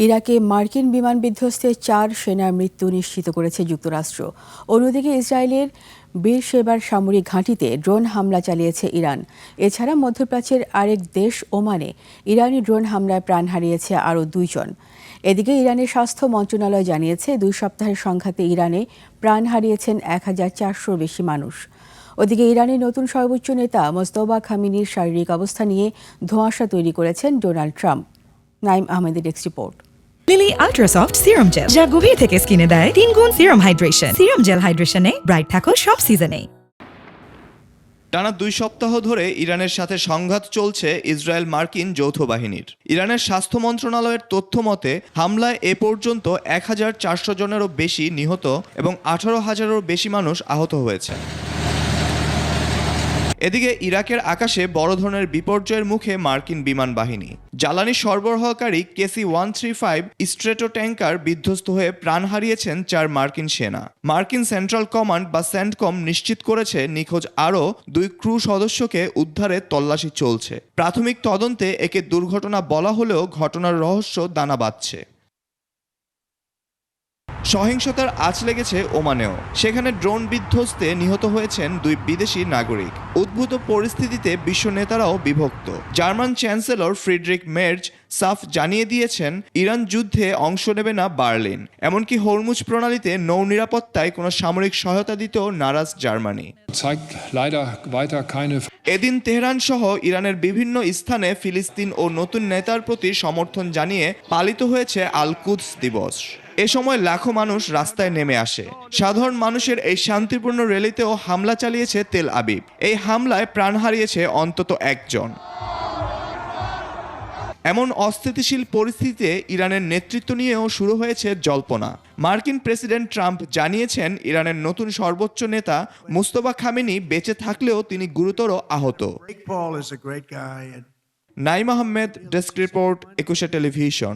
ইরাকে মার্কিন বিমান বিধ্বস্তে ৪ সেনার মৃত্যু নিশ্চিত করেছে যুক্তরাষ্ট্র। অন্যদিকে ইসরায়েলের বীরশেবার সামরিক ঘাঁটিতে ড্রোন হামলা চালিয়েছে ইরান। এছাড়া মধ্যপ্রাচ্যের আরেক দেশ ওমানে ইরানি ড্রোন হামলায় প্রাণ হারিয়েছে আরও ২ জন। এদিকে ইরানের স্বাস্থ্য মন্ত্রণালয় জানিয়েছে ২ সপ্তাহের সংঘাতে ইরানে প্রাণ হারিয়েছেন ১,৪০০-র বেশি মানুষ। ওদিকে ইরানের নতুন সর্বোচ্চ নেতা মোস্তফা খামেনির শারীরিক অবস্থা নিয়ে ধোঁয়াশা তৈরি করেছেন ডোনাল্ড ট্রাম্প। নাইম আহমেদের desk report. Lily ultrasoft serum gel, যা গভীর থেকে স্কিনে দেয় ৩ গুণ সিরাম হাইড্রেশন। সিরাম জেল হাইড্রেশনে ব্রাইট থাকো সব সিজনে। টানা ২ সপ্তাহ ধরে ইরানের সাথে সংঘাত চলছে ইসরায়েল মার্কিন যৌথ বাহিনীর। ইরানের স্বাস্থ্য মন্ত্রণালয়ের তথ্য মতে হামলায় এ পর্যন্ত ১,৪০০ জনেরও বেশি নিহত এবং ১৮,০০০-এরও বেশি মানুষ আহত হয়েছে। এদিকে ইরাকের আকাশে বড় ধরনের বিপর্যয়ের মুখে মার্কিন বিমান বাহিনী। জ্বালানি সরবরাহকারী KC-135 স্ট্রেটো ট্যাঙ্কার বিধ্বস্ত হয়ে প্রাণ হারিয়েছেন ৪ মার্কিন সেনা। মার্কিন সেন্ট্রাল কমান্ড বা সেন্টকম নিশ্চিত করেছে নিখোঁজ আরও ২ ক্রু সদস্যকে উদ্ধারে তল্লাশি চলছে। প্রাথমিক তদন্তে একে দুর্ঘটনা বলা হলেও ঘটনার রহস্য দানা বাঁধছে। সহিংসতার আঁচ লেগেছে ওমানেও। সেখানে ড্রোন বিধ্বস্তে নিহত হয়েছেন ২ বিদেশি নাগরিক। উদ্ভূত পরিস্থিতিতে বিশ্ব নেতারাও বিভক্ত। জার্মান চ্যান্সেলর ফ্রিডরিখ মের্জ সাফ জানিয়ে দিয়েছেন ইরান যুদ্ধে অংশ নেবে না বার্লিন। এমনকি হরমুজ প্রণালীতে নৌ নিরাপত্তায় কোনো সামরিক সহায়তা দিতেও নারাজ জার্মানি। এদিন তেহরান সহ ইরানের বিভিন্ন স্থানে ফিলিস্তিন ও নতুন নেতার প্রতি সমর্থন জানিয়ে পালিত হয়েছে আল কুদস দিবস। এ সময় লাখো মানুষ রাস্তায় নেমে আসে। সাধারণ মানুষের এই শান্তিপূর্ণ র্যালিতেও হামলা চালিয়েছে তেল আবিব। এই হামলায় প্রাণ হারিয়েছে অন্তত ১ জন। এমন অস্থিতিশীল পরিস্থিতিতে ইরানের নেতৃত্ব নিয়েও শুরু হয়েছে জল্পনা। মার্কিন প্রেসিডেন্ট ট্রাম্প জানিয়েছেন ইরানের নতুন সর্বোচ্চ নেতা মোস্তফা খামেনি বেঁচে থাকলেও তিনি গুরুতর আহত। Naim Ahmed, desk report, ২১ television.